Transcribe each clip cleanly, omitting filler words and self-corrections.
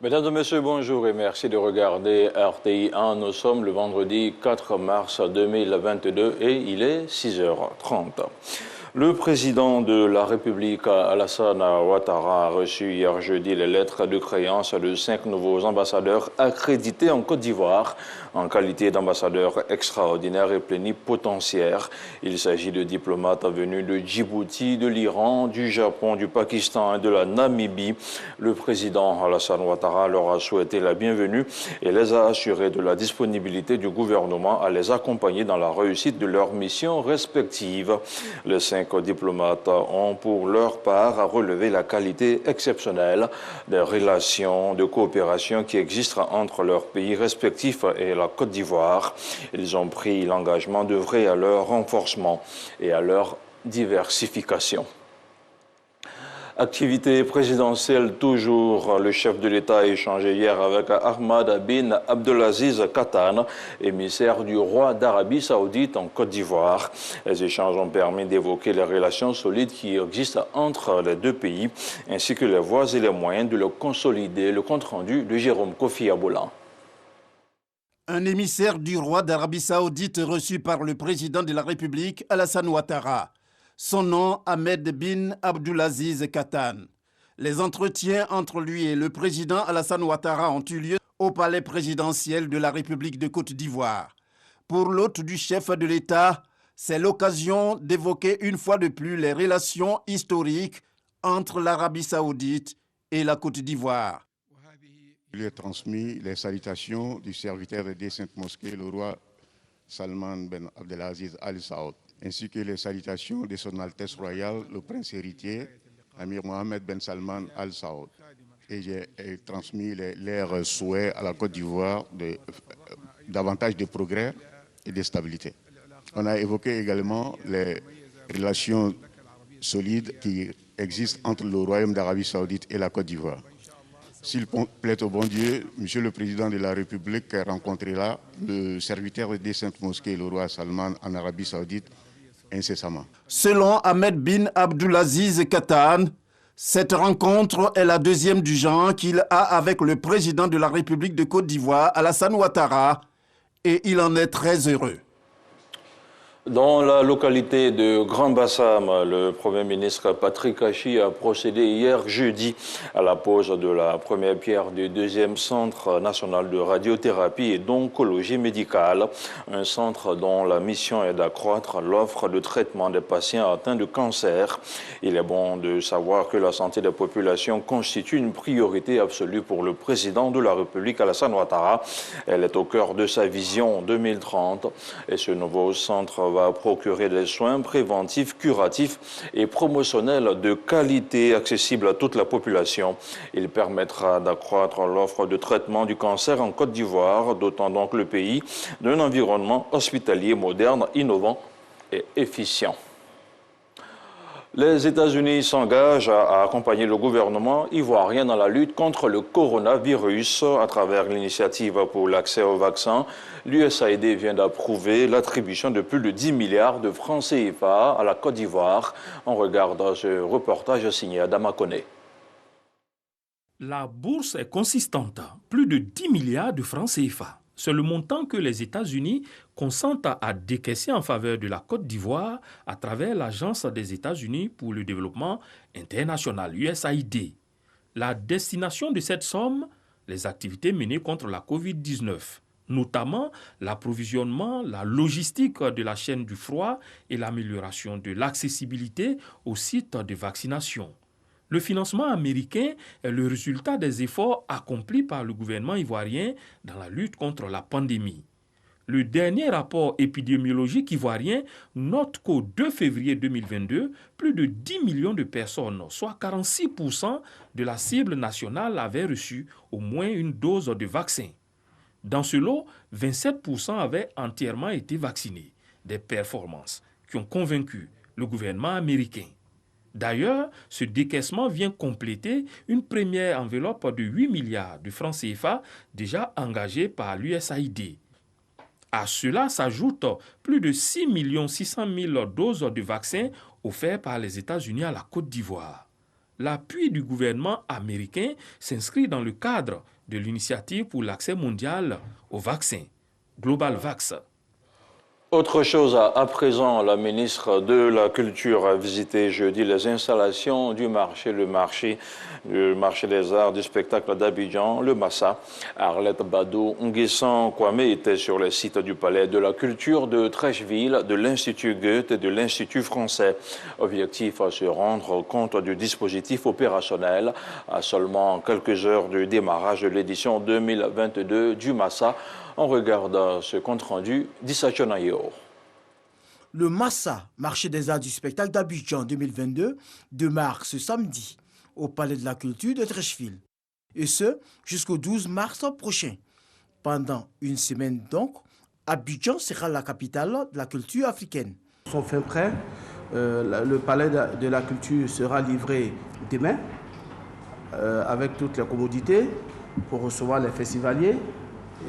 Mesdames et messieurs, bonjour et merci de regarder RTI 1. Nous sommes le vendredi 4 mars 2022 et il est 6h30. Le président de la République, Alassane Ouattara, a reçu hier jeudi les lettres de créance de 5 nouveaux ambassadeurs accrédités en Côte d'Ivoire en qualité d'ambassadeurs extraordinaires et plénipotentiaires. Il s'agit de diplomates venus de Djibouti, de l'Iran, du Japon, du Pakistan et de la Namibie. Le président Alassane Ouattara leur a souhaité la bienvenue et les a assurés de la disponibilité du gouvernement à les accompagner dans la réussite de leurs missions respectives. Les 5 diplomates ont pour leur part relevé la qualité exceptionnelle des relations de coopération qui existent entre leurs pays respectifs et la Côte d'Ivoire. Ils ont pris l'engagement d'œuvrer à leur renforcement et à leur diversification. Activité présidentielle toujours, le chef de l'État a échangé hier avec Ahmad bin Abdelaziz Katan, émissaire du roi d'Arabie Saoudite en Côte d'Ivoire. Les échanges ont permis d'évoquer les relations solides qui existent entre les deux pays, ainsi que les voies et les moyens de le consolider. Le compte-rendu de Jérôme Kofi Abolan. Un émissaire du roi d'Arabie Saoudite reçu par le président de la République, Alassane Ouattara. Son nom, Ahmed bin Abdulaziz Katan. Les entretiens entre lui et le président Alassane Ouattara ont eu lieu au palais présidentiel de la République de Côte d'Ivoire. Pour l'hôte du chef de l'État, c'est l'occasion d'évoquer une fois de plus les relations historiques entre l'Arabie Saoudite et la Côte d'Ivoire. Il lui a transmis les salutations du serviteur des Saintes Mosquées, le roi Salman ben Abdelaziz Al Saoud, ainsi que les salutations de son Altesse royale, le prince héritier, Amir Mohamed Ben Salman Al Saoud. Et j'ai transmis leurs souhaits à la Côte d'Ivoire de davantage de progrès et de stabilité. On a évoqué également les relations solides qui existent entre le Royaume d'Arabie Saoudite et la Côte d'Ivoire. S'il plaît au bon Dieu, Monsieur le Président de la République rencontrera le serviteur des Saintes Mosquées, le roi Salman, en Arabie Saoudite, incessamment. Selon Ahmed bin Abdulaziz Katan, cette rencontre est la deuxième du genre qu'il a avec le président de la République de Côte d'Ivoire, Alassane Ouattara, et il en est très heureux. Dans la localité de Grand Bassam, le Premier ministre Patrick Achi a procédé hier jeudi à la pose de la première pierre du deuxième centre national de radiothérapie et d'oncologie médicale, un centre dont la mission est d'accroître l'offre de traitement des patients atteints de cancer. Il est bon de savoir que la santé des populations constitue une priorité absolue pour le président de la République, Alassane Ouattara. Elle est au cœur de sa vision 2030 et ce nouveau centre va procurer des soins préventifs, curatifs et promotionnels de qualité accessibles à toute la population. Il permettra d'accroître l'offre de traitement du cancer en Côte d'Ivoire, dotant donc le pays d'un environnement hospitalier moderne, innovant et efficient. Les États-Unis s'engagent à accompagner le gouvernement ivoirien dans la lutte contre le coronavirus à travers l'initiative pour l'accès au vaccin. L'USAID vient d'approuver l'attribution de plus de 10 milliards de francs CFA à la Côte d'Ivoire. On regarde ce reportage signé Adama Koné. La bourse est consistante, plus de 10 milliards de francs CFA. C'est le montant que les États-Unis consentent à décaisser en faveur de la Côte d'Ivoire à travers l'Agence des États-Unis pour le développement international, USAID. La destination de cette somme, les activités menées contre la COVID-19, notamment l'approvisionnement, la logistique de la chaîne du froid et l'amélioration de l'accessibilité aux sites de vaccination. Le financement américain est le résultat des efforts accomplis par le gouvernement ivoirien dans la lutte contre la pandémie. Le dernier rapport épidémiologique ivoirien note qu'au 2 février 2022, plus de 10 millions de personnes, soit 46% de la cible nationale, avaient reçu au moins une dose de vaccin. Dans ce lot, 27% avaient entièrement été vaccinés. Des performances qui ont convaincu le gouvernement américain. D'ailleurs, ce décaissement vient compléter une première enveloppe de 8 milliards de francs CFA déjà engagée par l'USAID. À cela s'ajoutent plus de 6 600 000 doses de vaccins offerts par les États-Unis à la Côte d'Ivoire. L'appui du gouvernement américain s'inscrit dans le cadre de l'initiative pour l'accès mondial au vaccin, Global Vax. Autre chose à présent, la ministre de la Culture a visité jeudi les installations du marché, le marché des arts du spectacle d'Abidjan, le Massa. Arlette Badou Nguessan Kwame était sur le site du Palais de la Culture de Treichville, de l'Institut Goethe et de l'Institut français. Objectif à se rendre compte du dispositif opérationnel à seulement quelques heures du démarrage de l'édition 2022 du Massa. On regarde ce compte-rendu d'Issa Chonayo. Le Massa, marché des arts du spectacle d'Abidjan 2022, démarre ce samedi au Palais de la Culture de Treichville. Et ce, jusqu'au 12 mars prochain. Pendant une semaine donc, Abidjan sera la capitale de la culture africaine. Ils sont fin prêts. Le Palais de la Culture sera livré demain avec toutes les commodités pour recevoir les festivaliers.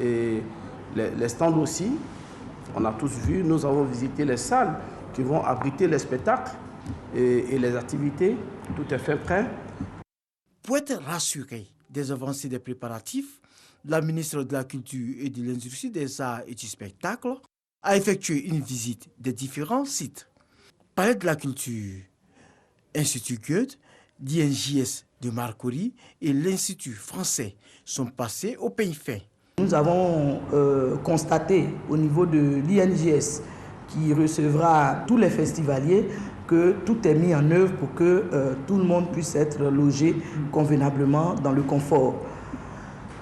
Et les stands aussi, on a tous vu, nous avons visité les salles qui vont abriter les spectacles et les activités. Tout est fait prêt. Pour être rassuré des avancées des préparatifs, la ministre de la Culture et de l'Industrie des Arts et du Spectacle a effectué une visite des différents sites. Palais de la Culture, Institut Goethe, l'INJS de Marcory et l'Institut français sont passés au peigne fin. Nous avons constaté au niveau de l'INJS qui recevra tous les festivaliers que tout est mis en œuvre pour que tout le monde puisse être logé convenablement dans le confort.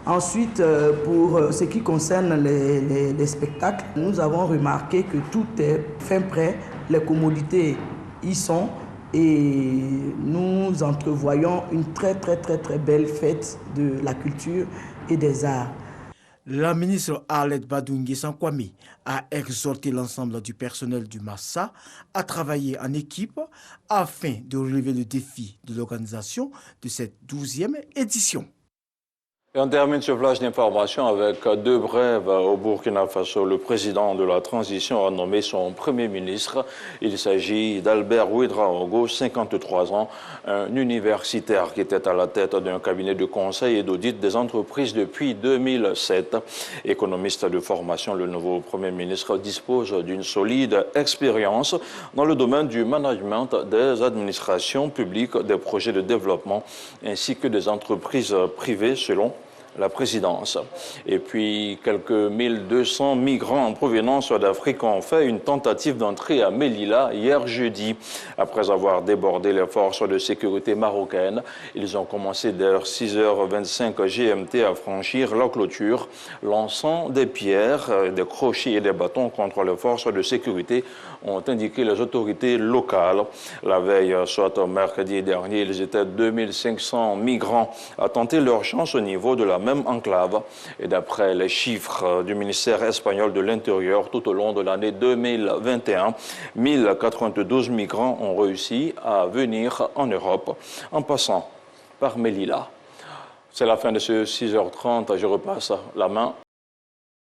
Ensuite, pour ce qui concerne les spectacles, nous avons remarqué que tout est fin prêt, les commodités y sont et nous entrevoyons une très belle fête de la culture et des arts. La ministre Arlette Badou Nguessan Kwame a exhorté l'ensemble du personnel du Massa à travailler en équipe afin de relever le défi de l'organisation de cette 12e édition. Et on termine ce flash d'information avec deux brèves au Burkina Faso. Le président de la transition a nommé son premier ministre. Il s'agit d'Albert Ouedraogo, 53 ans, un universitaire qui était à la tête d'un cabinet de conseil et d'audit des entreprises depuis 2007. Économiste de formation, le nouveau premier ministre dispose d'une solide expérience dans le domaine du management des administrations publiques, des projets de développement ainsi que des entreprises privées selon la présidence. Et puis, quelques 1200 migrants en provenance d'Afrique ont fait une tentative d'entrée à Melilla hier jeudi. Après avoir débordé les forces de sécurité marocaines, ils ont commencé vers 6h25 GMT à franchir la clôture, lançant des pierres, des crochets et des bâtons contre les forces de sécurité, ont indiqué les autorités locales. La veille, soit mercredi dernier, ils étaient 2500 migrants à tenter leur chance au niveau de la même enclave. Et d'après les chiffres du ministère espagnol de l'Intérieur, tout au long de l'année 2021, 1092 migrants ont réussi à venir en Europe en passant par Melilla. C'est la fin de ce 6h30. Je repasse la main